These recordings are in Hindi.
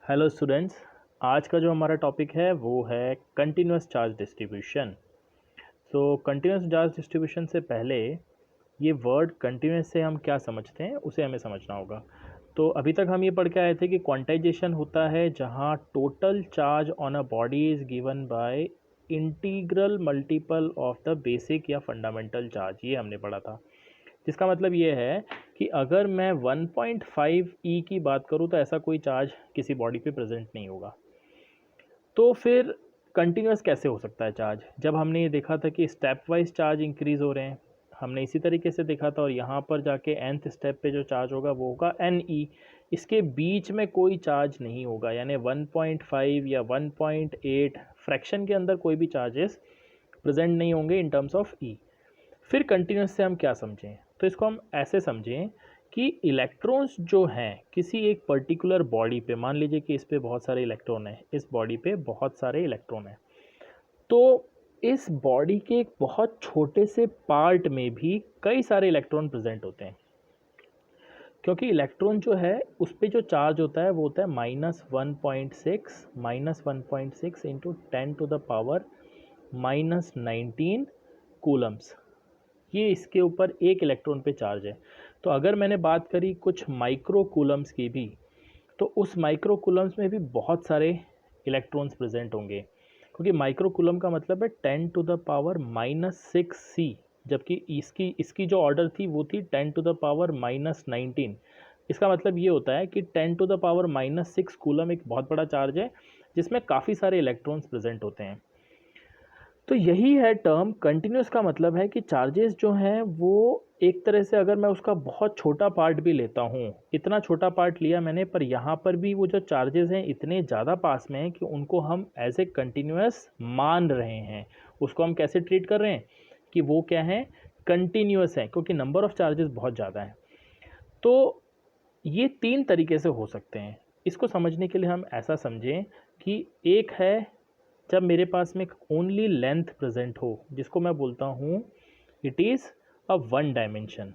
Hello students. आज का जो हमारा टॉपिक है वो है कंटिन्यूस चार्ज डिस्ट्रीब्यूशन। सो कंटिन्यूस चार्ज डिस्ट्रीब्यूशन से पहले ये वर्ड कंटिन्यूस से हम क्या समझते हैं उसे हमें समझना होगा। तो अभी तक हम ये पढ़ के आए थे कि क्वांटाइजेशन होता है जहाँ total charge on a body is given by integral multiple of the basic या फंडामेंटल चार्ज, ये हमने पढ़ा था। जिसका मतलब ये है कि अगर मैं 1.5 ई की बात करूँ तो ऐसा कोई चार्ज किसी बॉडी पे प्रेजेंट नहीं होगा। तो फिर कंटिन्यूस कैसे हो सकता है चार्ज? जब हमने ये देखा था कि स्टेप वाइज चार्ज इंक्रीज़ हो रहे हैं, हमने इसी तरीके से देखा था। और यहाँ पर जाके nth स्टेप पे जो चार्ज होगा वो होगा एन ई। इसके बीच में कोई चार्ज नहीं होगा, यानी 1.5 या 1.8 फ्रैक्शन के अंदर कोई भी चार्जेस प्रेजेंट नहीं होंगे इन टर्म्स ऑफ ई। फिर कंटिन्यूस से हम क्या समझें? तो इसको हम ऐसे समझें कि इलेक्ट्रॉन्स जो हैं किसी एक पर्टिकुलर बॉडी पे, मान लीजिए कि इस पे बहुत सारे इलेक्ट्रॉन हैं, इस बॉडी पे बहुत सारे इलेक्ट्रॉन हैं, तो इस बॉडी के एक बहुत छोटे से पार्ट में भी कई सारे इलेक्ट्रॉन प्रेजेंट होते हैं। क्योंकि इलेक्ट्रॉन जो है उस पर जो चार्ज होता है वो होता है -1.6 इंटू 10⁻⁻19 कूलम्स। ये इसके ऊपर एक इलेक्ट्रॉन पे चार्ज है। तो अगर मैंने बात करी कुछ माइक्रो कूलम्स की भी, तो उस माइक्रो कूलम्स में भी बहुत सारे इलेक्ट्रॉन्स प्रेजेंट होंगे। क्योंकि माइक्रो कूलम का मतलब है 10⁻⁻6c, जबकि इसकी इसकी जो ऑर्डर थी वो थी 10⁻⁻19। इसका मतलब ये होता है कि 10⁻⁻6 कूलम एक बहुत बड़ा चार्ज है जिसमें काफ़ी सारे इलेक्ट्रॉन्स प्रेजेंट होते हैं। तो यही है टर्म कंटिन्यूस का मतलब है कि चार्जेस जो हैं वो एक तरह से, अगर मैं उसका बहुत छोटा पार्ट भी लेता हूँ, इतना छोटा पार्ट लिया मैंने, पर यहाँ पर भी वो जो चार्जेस हैं इतने ज़्यादा पास में हैं कि उनको हम एज ए कंटिन्यूस मान रहे हैं। उसको हम कैसे ट्रीट कर रहे हैं कि वो क्या है, कंटिन्यूस है, क्योंकि नंबर ऑफ चार्जेस बहुत ज़्यादा हैं। तो ये तीन तरीके से हो सकते हैं। इसको समझने के लिए हम ऐसा समझें कि एक है जब मेरे पास में ओनली लेंथ प्रेजेंट हो, जिसको मैं बोलता हूँ it is a one dimension.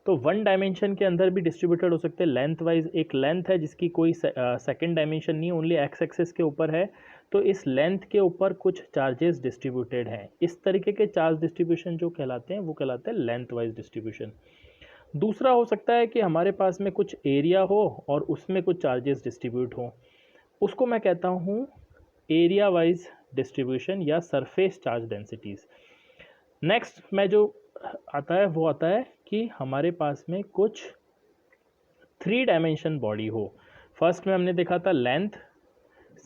तो वन डायमेंशन के अंदर भी डिस्ट्रीब्यूटेड हो सकते हैं लेंथ वाइज। एक लेंथ है जिसकी कोई सेकंड डायमेंशन नहीं, ओनली एक्स एक्सिस के ऊपर है, तो इस लेंथ के ऊपर कुछ चार्जेस डिस्ट्रीब्यूटेड हैं। इस तरीके के चार्ज डिस्ट्रीब्यूशन जो कहलाते हैं वो कहलाते हैं लेंथ वाइज डिस्ट्रीब्यूशन। दूसरा हो सकता है कि हमारे पास में कुछ एरिया हो और उसमें कुछ चार्जेस डिस्ट्रीब्यूट हो, उसको मैं कहता हूँ एरिया वाइज डिस्ट्रीब्यूशन या सरफेस चार्ज डेंसिटीज़। नेक्स्ट में जो आता है वो आता है कि हमारे पास में कुछ 3 डायमेंशन बॉडी हो। फर्स्ट में हमने देखा था लेंथ,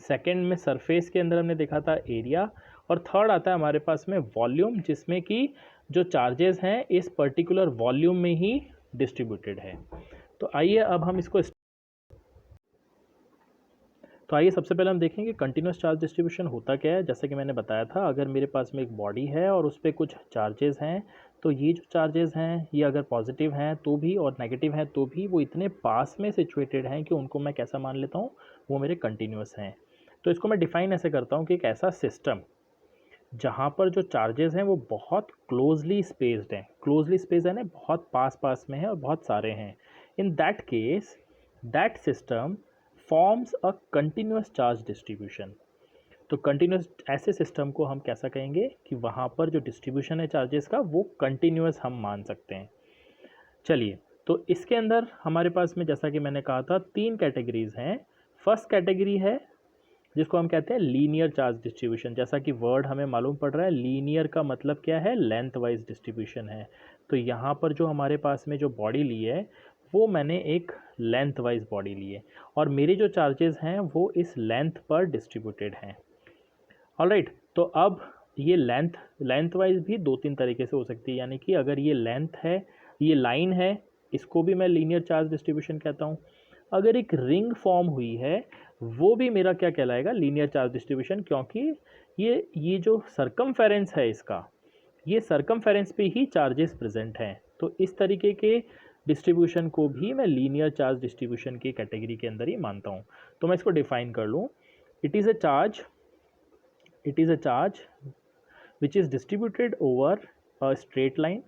सेकंड में सरफेस के अंदर हमने देखा था एरिया, और थर्ड आता है हमारे पास में वॉल्यूम, जिसमें कि जो चार्जेस हैं इस पर्टिकुलर वॉल्यूम में ही डिस्ट्रीब्यूटेड है। तो आइए अब हम इसको सबसे पहले हम देखेंगे कंटिन्यूस चार्ज डिस्ट्रीब्यूशन होता क्या है। जैसे कि मैंने बताया था, अगर मेरे पास में एक बॉडी है और उस पर कुछ चार्जेस हैं, तो ये जो चार्जेस हैं ये अगर पॉजिटिव हैं तो भी और नेगेटिव हैं तो भी वो इतने पास में सिचुएटेड हैं कि उनको मैं कैसा मान लेता हूँ, वो मेरे कंटिन्यूस हैं। तो इसको मैं डिफ़ाइन ऐसे करता हूँ कि एक ऐसा सिस्टम जहाँ पर जो चार्जेस हैं वो बहुत क्लोजली स्पेस्ड हैं। क्लोजली स्पेस है ना, बहुत पास पास में है और बहुत सारे हैं। इन that case that system forms a continuous charge distribution. तो कंटिन्यूस ऐसे सिस्टम को हम कैसा कहेंगे कि वहाँ पर जो डिस्ट्रीब्यूशन है चार्जेस का वो कंटिन्यूस हम मान सकते हैं। चलिए, तो इसके अंदर हमारे पास में, जैसा कि मैंने कहा था, 3 कैटेगरीज हैं। फर्स्ट कैटेगरी है जिसको हम कहते हैं लीनियर चार्ज डिस्ट्रीब्यूशन। जैसा कि वर्ड हमें मालूम पड़ रहा है, लीनियर का मतलब क्या है, लेंथ वाइज डिस्ट्रीब्यूशन है। तो यहाँ पर जो हमारे पास में जो बॉडी ली है वो मैंने एक लेंथ वाइज बॉडी ली है, और मेरे जो चार्जेस हैं वो इस लेंथ पर डिस्ट्रीब्यूटेड हैं। ऑलराइट, तो अब ये लेंथ वाइज भी 2-3 तरीके से हो सकती है। यानी कि अगर ये लेंथ है, ये लाइन है, इसको भी मैं लीनियर चार्ज डिस्ट्रीब्यूशन कहता हूँ। अगर एक रिंग फॉर्म हुई है वो भी मेरा क्या कहलाएगा, लीनियर चार्ज डिस्ट्रीब्यूशन, क्योंकि ये जो सरकमफेरेंस है इसका, ये सरकमफेरेंस पे ही चार्जेस प्रेजेंट हैं। तो इस तरीके के डिस्ट्रीब्यूशन को भी मैं लीनियर चार्ज डिस्ट्रीब्यूशन की कैटेगरी के अंदर ही मानता हूँ। तो मैं इसको डिफाइन कर लूँ, it is a charge which is distributed over a straight line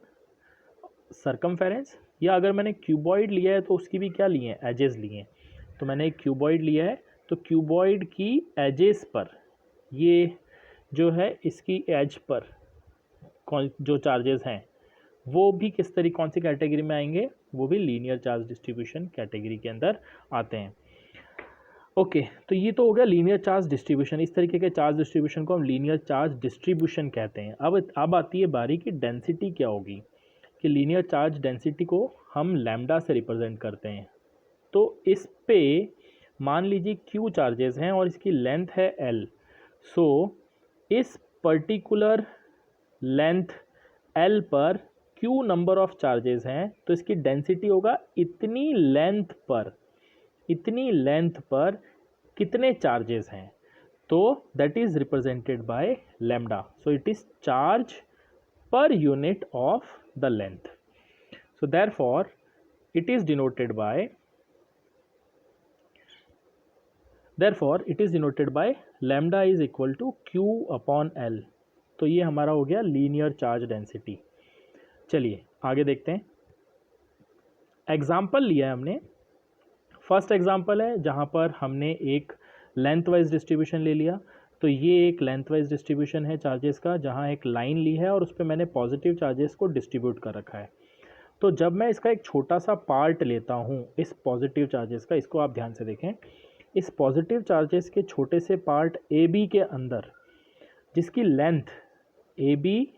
circumference. या अगर मैंने क्यूबॉइड लिया है तो उसकी भी क्या लिए हैं, एजेस लिए हैं। तो मैंने एक क्यूबॉइड लिया है तो क्यूबॉइड की एजेस पर, ये जो है इसकी एज पर जो चार्जेस हैं वो भी कौन सी कैटेगरी में आएंगे, वो भी लीनियर चार्ज डिस्ट्रीब्यूशन कैटेगरी के अंदर आते हैं। ओके, तो ये तो हो गया लीनियर चार्ज डिस्ट्रीब्यूशन। इस तरीके के चार्ज डिस्ट्रीब्यूशन को हम लीनियर चार्ज डिस्ट्रीब्यूशन कहते हैं। अब आती है बारी की डेंसिटी क्या होगी, कि लीनियर चार्ज डेंसिटी को हम लैम्डा से रिप्रेजेंट करते हैं। तो इस पे मान लीजिए क्यू चार्जेस हैं और इसकी लेंथ है एल। सो इस पर्टिकुलर लेंथ एल पर क्यू नंबर ऑफ चार्जेस हैं, तो इसकी डेंसिटी होगा इतनी लेंथ पर कितने चार्जेस हैं, तो that is represented by lambda. So it is charge पर unit of the length. So therefore it is denoted by lambda is equal to q upon l। तो ये हमारा हो गया लीनियर चार्ज डेंसिटी। चलिए आगे देखते हैं। एग्जाम्पल लिया है हमने। फर्स्ट एग्जाम्पल है जहाँ पर हमने एक लेंथ वाइज डिस्ट्रीब्यूशन ले लिया। तो ये एक लेंथ वाइज डिस्ट्रीब्यूशन है चार्जेस का, जहाँ एक लाइन ली है और उस पर मैंने पॉजिटिव चार्जेस को डिस्ट्रीब्यूट कर रखा है। तो जब मैं इसका एक छोटा सा पार्ट लेता हूँ इस पॉजिटिव चार्जेस का, इसको आप ध्यान से देखें, इस पॉजिटिव चार्जेस के छोटे से पार्ट ए बी के अंदर जिसकी लेंथ ए बी,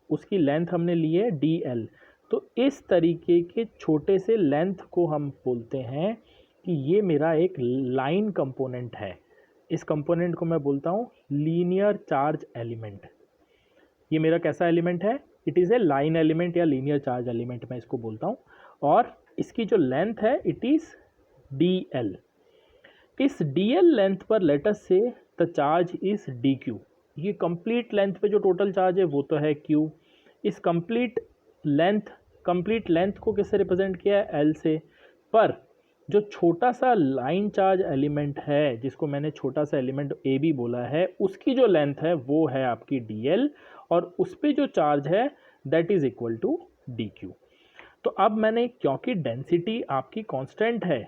उसकी लेंथ हमने ली है डी एल। तो इस तरीके के छोटे से लेंथ को हम बोलते हैं कि ये मेरा एक लाइन कंपोनेंट है। इस कंपोनेंट को मैं बोलता हूँ लीनियर चार्ज एलिमेंट। ये मेरा कैसा एलिमेंट है, it is a line element या लीनियर चार्ज एलिमेंट मैं इसको बोलता हूँ। और इसकी जो लेंथ है इट इज़ डी एल। इस डी एल लेंथ पर लेट अस से the charge is D Q. ये कंप्लीट लेंथ पे जो टोटल चार्ज है वो तो है क्यू। इस कंप्लीट लेंथ को किससे रिप्रेजेंट किया है, एल से। पर जो छोटा सा लाइन चार्ज एलिमेंट है, जिसको मैंने छोटा सा एलिमेंट ए बी बोला है, उसकी जो लेंथ है वो है आपकी डी एल, और उस पर जो चार्ज है that is equal to D Q. तो अब मैंने, क्योंकि डेंसिटी आपकी कांस्टेंट है,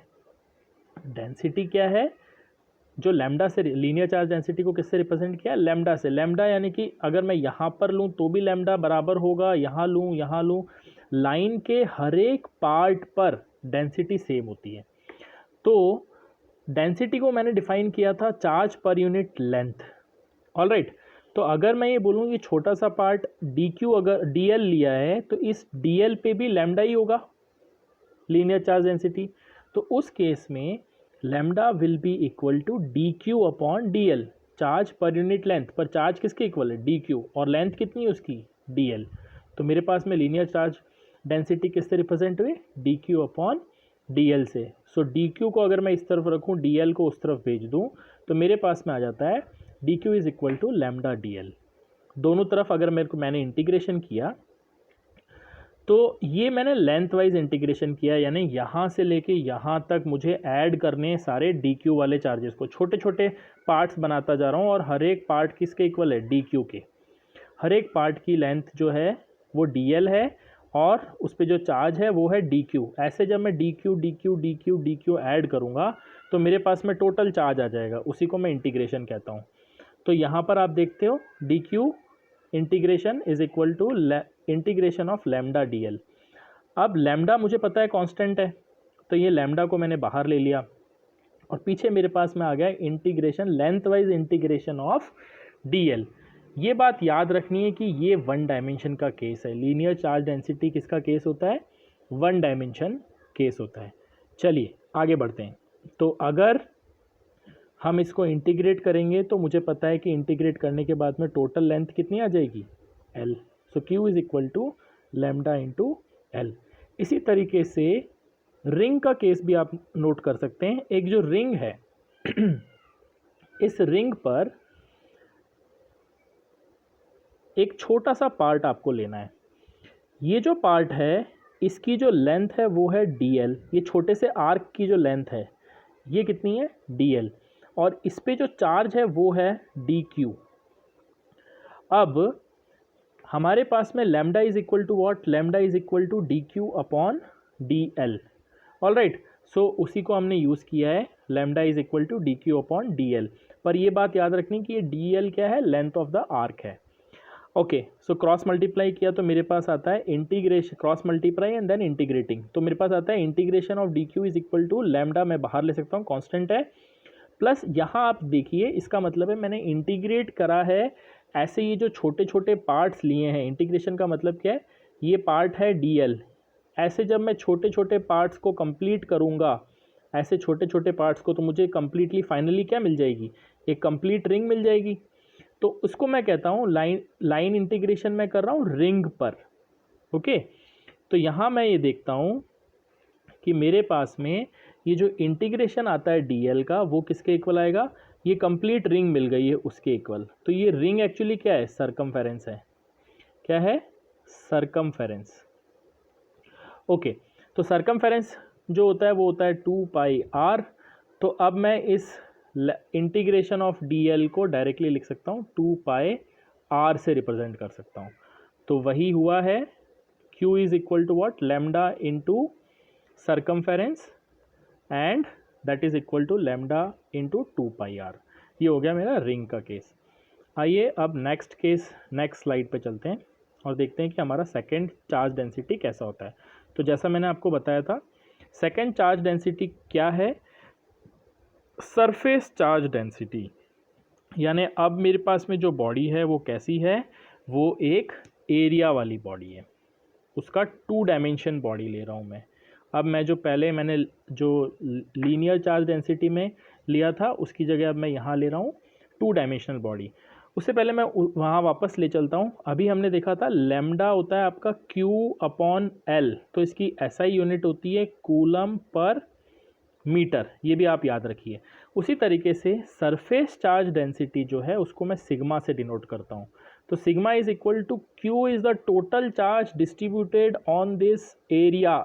डेंसिटी क्या है, जो लैम्डा से लीनियर चार्ज डेंसिटी को किससे रिप्रेजेंट किया, लैम्डा से। लैम्डा यानी कि अगर मैं यहाँ पर लूँ तो भी लैम्डा बराबर होगा, यहाँ लूँ, लाइन के हर एक पार्ट पर डेंसिटी सेम होती है। तो डेंसिटी को मैंने डिफाइन किया था चार्ज पर यूनिट लेंथ। ऑलराइट, तो अगर मैं ये बोलूँ ये छोटा सा पार्ट डी क्यू अगर डी एल लिया है, तो इस डी एल पे भी लैम्डा ही होगा, लीनियर चार्ज डेंसिटी। तो उस केस में lambda will be equal to D Q upon D L, charge पर यूनिट लेंथ। पर चार्ज किसके इक्वल है, डी क्यू, और लेंथ कितनी है उसकी, डी एल। तो मेरे पास में लीनियर चार्ज डेंसिटी किससे रिप्रेजेंट हुई, D Q upon D L से। सो डी क्यू को अगर मैं इस तरफ रखूँ, डी एल को उस तरफ भेज दूँ, तो मेरे पास में आ जाता है D Q is equal to lambda D L. दोनों तरफ अगर मैंने इंटीग्रेशन किया, तो ये मैंने लेंथ वाइज इंटीग्रेशन किया, यानी यहाँ से लेके यहाँ तक मुझे ऐड करने सारे डी क्यू वाले चार्जेस को, छोटे छोटे पार्ट्स बनाता जा रहा हूँ, और हर एक पार्ट किसके इक्वल है, डी क्यू के। हर एक पार्ट की लेंथ जो है वो डी एल है, और उस पर जो चार्ज है वो है डी क्यू। ऐसे जब मैं डी क्यू ऐड करूँगा तो मेरे पास में टोटल चार्ज आ जाएगा, उसी को मैं इंटीग्रेशन कहता हूँ। तो यहाँ पर आप देखते हो D Q integration is equal to integration of lambda D L. अब लैम्डा मुझे पता है कांस्टेंट है, तो ये लैम्डा को मैंने बाहर ले लिया, और पीछे मेरे पास में आ गया integration, length wise integration of D L. ये बात याद रखनी है कि ये वन डायमेंशन का केस है। लीनियर चार्ज डेंसिटी किसका केस होता है, वन डायमेंशन केस होता है। चलिए आगे बढ़ते हैं। तो अगर हम इसको इंटीग्रेट करेंगे तो मुझे पता है कि इंटीग्रेट करने के बाद में टोटल लेंथ कितनी आ जाएगी, L. So Q is equal to lambda into L. इसी तरीके से रिंग का केस भी आप नोट कर सकते हैं। एक जो रिंग है इस रिंग पर एक छोटा सा पार्ट आपको लेना है। ये जो पार्ट है इसकी जो लेंथ है वो है डी एल। ये छोटे से आर्क की जो लेंथ है ये कितनी है, डी एल, और इस पे जो चार्ज है वो है डी क्यू। अब हमारे पास में lambda is equal to what, lambda is equal to D Q upon D L. Alright, so उसी को हमने यूज़ किया है lambda is equal to D Q upon D L. पर ये बात याद रखनी कि ये डी एल क्या है, लेंथ ऑफ द आर्क है। ओके, सो क्रॉस मल्टीप्लाई किया तो मेरे पास आता है integration, cross multiply and then integrating, तो मेरे पास आता है integration of D Q is equal to lambda, मैं बाहर ले सकता हूँ, कांस्टेंट है, प्लस यहाँ आप देखिए इसका मतलब है मैंने इंटीग्रेट करा है, ऐसे ये जो छोटे छोटे पार्ट्स लिए हैं, इंटीग्रेशन का मतलब क्या है, ये पार्ट है डी एल, ऐसे जब मैं छोटे छोटे पार्ट्स को कंप्लीट करूँगा, ऐसे छोटे छोटे पार्ट्स को, तो मुझे कंप्लीटली फाइनली क्या मिल जाएगी, एक कंप्लीट रिंग मिल जाएगी। तो उसको मैं कहता हूँ लाइन इंटीग्रेशन मैं कर रहा हूँ रिंग पर। ओके, तो यहाँ मैं ये देखता हूँ कि मेरे पास में ये जो इंटीग्रेशन आता है डीएल का, वो किसके इक्वल आएगा, ये कंप्लीट रिंग मिल गई है उसके इक्वल। तो ये रिंग एक्चुअली क्या है, सरकमफेरेंस है। क्या है, सरकमफेरेंस। ओके, तो सरकमफेरेंस जो होता है वो होता है 2 पाई आर। तो अब मैं इस इंटीग्रेशन ऑफ डी एल को डायरेक्टली लिख सकता हूँ, 2 पाई आर से रिप्रेजेंट कर सकता हूँ। तो वही हुआ है, Q is equal to what, lambda into circumference and that is equal to lambda into 2 pi R. ये हो गया मेरा रिंग का केस। आइए अब नेक्स्ट केस, नेक्स्ट स्लाइड पे चलते हैं और देखते हैं कि हमारा सेकेंड चार्ज डेंसिटी कैसा होता है। तो जैसा मैंने आपको बताया था, सेकेंड चार्ज डेंसिटी क्या है, सरफेस चार्ज डेंसिटी। यानी अब मेरे पास में जो बॉडी है वो कैसी है, वो एक एरिया वाली बॉडी है, उसका 2 डायमेंशन बॉडी ले रहा हूँ मैं। अब मैं जो पहले मैंने जो लीनियर चार्ज डेंसिटी में लिया था उसकी जगह अब मैं यहाँ ले रहा हूँ 2 डायमेंशनल बॉडी। उससे पहले मैं वहाँ वापस ले चलता हूँ। अभी हमने देखा था लैम्डा होता है आपका Q अपॉन L, तो इसकी SI यूनिट होती है कूलम पर मीटर, ये भी आप याद रखिए। उसी तरीके से सरफेस चार्ज डेंसिटी जो है उसको मैं सिग्मा से डिनोट करता हूँ। तो sigma is equal to Q is the total charge distributed on this area.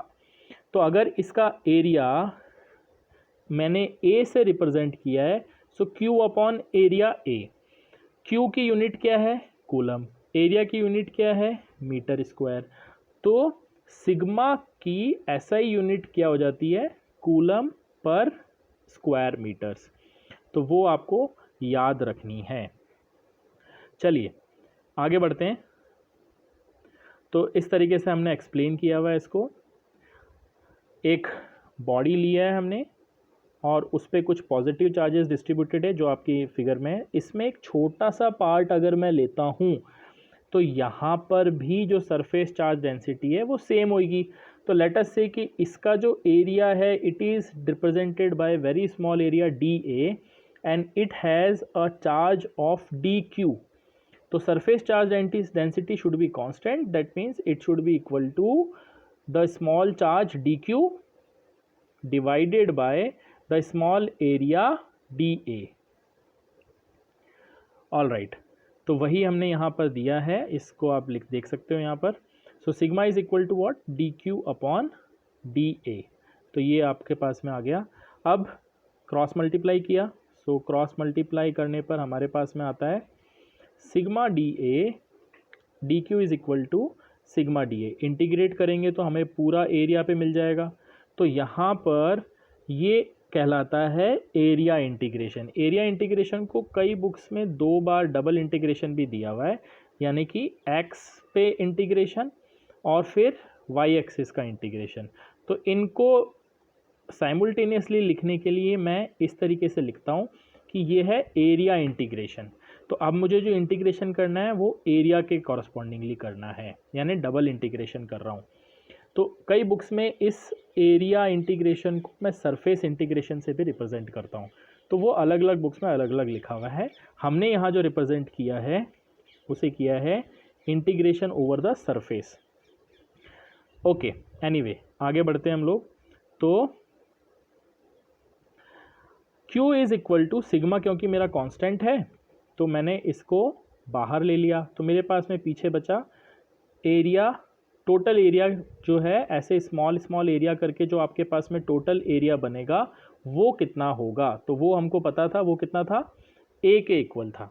तो अगर इसका एरिया मैंने A से रिप्रेजेंट किया है, सो Q upon area A। Q की यूनिट क्या है, कूलम, एरिया की यूनिट क्या है, मीटर स्क्वायर। तो सिग्मा की SI यूनिट क्या हो जाती है, कूलम पर स्क्वायर मीटर्स। तो वो आपको याद रखनी है। चलिए आगे बढ़ते हैं। तो इस तरीके से हमने एक्सप्लेन किया हुआ है इसको। एक बॉडी लिया है हमने और उस पर कुछ पॉजिटिव चार्जेस डिस्ट्रीब्यूटेड है जो आपकी फिगर में है। इसमें एक छोटा सा पार्ट अगर मैं लेता हूँ तो यहाँ पर भी जो सरफेस चार्ज डेंसिटी है वो सेम होगी। तो लेट अस से कि इसका जो एरिया है it is represented by very small area DA and it has a charge of DQ। तो surface charge density should be constant, that means it should be equal to the small charge DQ divided by the small area DA। All right, तो वही हमने यहाँ पर दिया है, इसको आप देख सकते हो यहाँ पर। So sigma is equal to what, DQ upon DA। तो ये आपके पास में आ गया। अब क्रॉस मल्टीप्लाई किया, सो क्रॉस मल्टीप्लाई करने पर हमारे पास में आता है sigma DA DQ is equal to sigma DA। Integrate करेंगे तो हमें पूरा एरिया पे मिल जाएगा। तो यहाँ पर ये कहलाता है एरिया इंटीग्रेशन। एरिया इंटीग्रेशन को कई बुक्स में 2 बार डबल इंटीग्रेशन भी दिया हुआ है, यानी कि x पे इंटीग्रेशन और फिर y एक्सिस का इंटीग्रेशन। तो इनको साइमल्टेनियसली लिखने के लिए मैं इस तरीके से लिखता हूँ कि ये है एरिया इंटीग्रेशन। तो अब मुझे जो इंटीग्रेशन करना है वो एरिया के कॉरस्पॉन्डिंगली करना है, यानी डबल इंटीग्रेशन कर रहा हूँ। तो कई बुक्स में इस एरिया इंटीग्रेशन को मैं सरफेस इंटीग्रेशन से भी रिप्रेजेंट करता हूँ। तो वो अलग अलग बुक्स में अलग अलग लिखा हुआ है। हमने यहाँ जो रिप्रेजेंट किया है उसे किया है integration over the surface. Okay, anyway आगे बढ़ते हैं हम लोग। तो Q is equal to sigma, क्योंकि मेरा कांस्टेंट है तो मैंने इसको बाहर ले लिया। तो मेरे पास में पीछे बचा एरिया, टोटल एरिया जो है, ऐसे स्मॉल स्मॉल एरिया करके जो आपके पास में टोटल एरिया बनेगा वो कितना होगा। तो वो हमको पता था, वो कितना था, A के इक्वल था।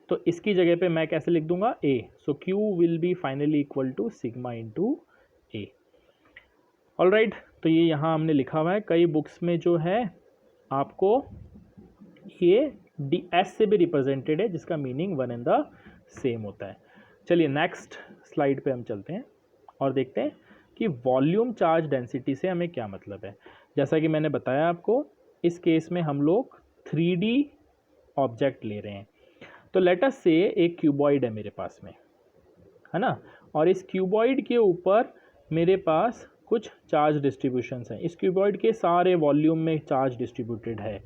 तो इसकी जगह पे मैं कैसे लिख दूंगा, A। So Q will be finally equal to sigma into A। All right, तो ये यहाँ हमने लिखा हुआ है। कई बुक्स में जो है आपको ये डी एस से भी रिप्रेजेंटेड है, जिसका meaning one and the same होता है। चलिए नेक्स्ट स्लाइड पे हम चलते हैं और देखते हैं कि वॉल्यूम चार्ज डेंसिटी से हमें क्या मतलब है। जैसा कि मैंने बताया आपको, इस केस में हम लोग 3D ऑब्जेक्ट ले रहे हैं। तो लेट अस से एक क्यूबॉइड है मेरे पास में, है ना, और इस क्यूबॉइड के ऊपर मेरे पास कुछ चार्ज डिस्ट्रीब्यूशंस हैं। इस क्यूबॉइड के सारे वॉल्यूम में चार्ज डिस्ट्रीब्यूटेड है।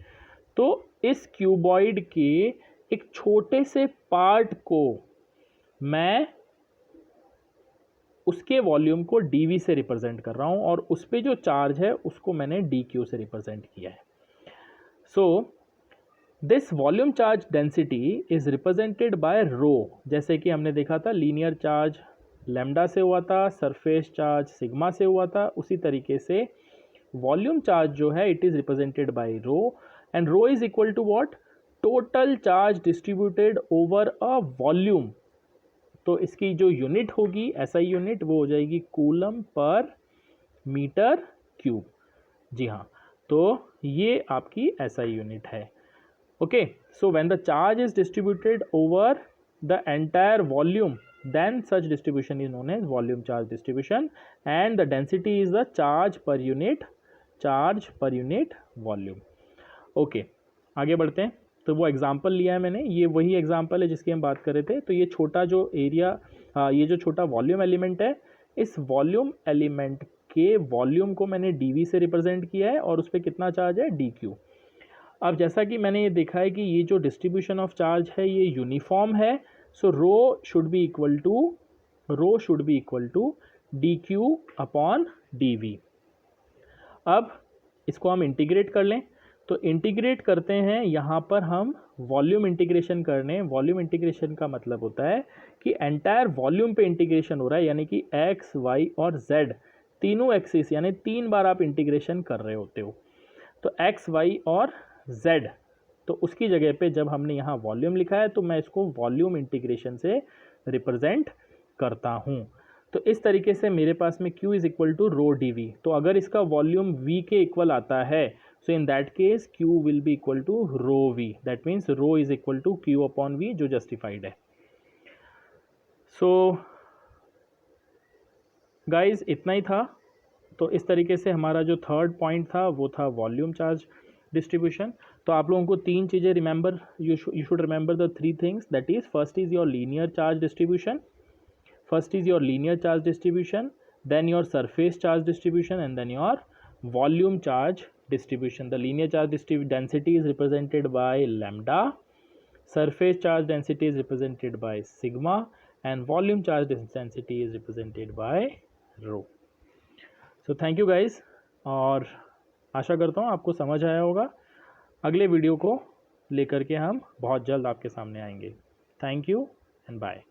तो इस क्यूबॉइड के एक छोटे से पार्ट को मैं उसके वॉल्यूम को dv से रिप्रेजेंट कर रहा हूं, और उस पर जो चार्ज है उसको मैंने dq से रिप्रेजेंट किया है। So this volume charge density is represented by rho. जैसे कि हमने देखा था लीनियर चार्ज लैम्डा से हुआ था, सरफेस चार्ज सिग्मा से हुआ था, उसी तरीके से वॉल्यूम चार्ज जो है it is represented by rho, and rho is equal to what, total charge distributed over a volume. तो इसकी जो यूनिट होगी एसआई यूनिट, वो हो जाएगी कूलम पर मीटर क्यूब। जी हाँ, तो ये आपकी एसआई यूनिट है। Okay, so when the charge is distributed over the entire volume, then such distribution is known as volume charge distribution, and the density is the charge per unit volume. Okay, आगे बढ़ते हैं। तो वो एग्जांपल लिया है मैंने, ये वही एग्जांपल है जिसकी हम बात कर रहे थे। तो ये छोटा जो एरिया, ये जो छोटा वॉल्यूम एलिमेंट है, इस वॉल्यूम एलिमेंट के वॉल्यूम को मैंने dv से रिप्रेजेंट किया है, और उस पर कितना चार्ज है, dq। अब जैसा कि मैंने ये देखा है कि ये जो डिस्ट्रीब्यूशन ऑफ चार्ज है ये यूनिफॉर्म है, so rho should be equal to dq upon dv। अब इसको हम इंटीग्रेट कर लें। तो इंटीग्रेट करते हैं, यहाँ पर हम वॉल्यूम इंटीग्रेशन करने। वॉल्यूम इंटीग्रेशन का मतलब होता है कि एंटायर वॉल्यूम पे इंटीग्रेशन हो रहा है, यानी कि x, y और z तीनों एक्सिस, यानी 3 बार आप इंटीग्रेशन कर रहे होते हो। तो x, y और z, तो उसकी जगह पे जब हमने यहाँ वॉल्यूम लिखा है तो मैं इसको वॉल्यूम इंटीग्रेशन से रिप्रेजेंट करता हूँ। तो इस तरीके से मेरे पास में Q is equal to rho dv। तो अगर इसका वॉल्यूम V के इक्वल आता है, so in that case Q will be equal to rho V। That means rho is equal to Q upon V, जो जस्टिफाइड है। सो गाइज इतना ही था। तो इस तरीके से हमारा जो थर्ड पॉइंट था वो था वॉल्यूम चार्ज डिस्ट्रीब्यूशन। तो आप लोगों को 3 चीज़ें remember, you should remember the 3 things, that is first is your linear charge distribution, then your surface charge distribution, and then your volume charge distribution. The linear charge density is represented by lambda, surface charge density is represented by sigma, and volume charge density is represented by rho. So thank you guys, और आशा करता हूँ आपको समझ आया होगा। अगले वीडियो को लेकर के हम बहुत जल्द आपके सामने आएंगे। Thank you and bye.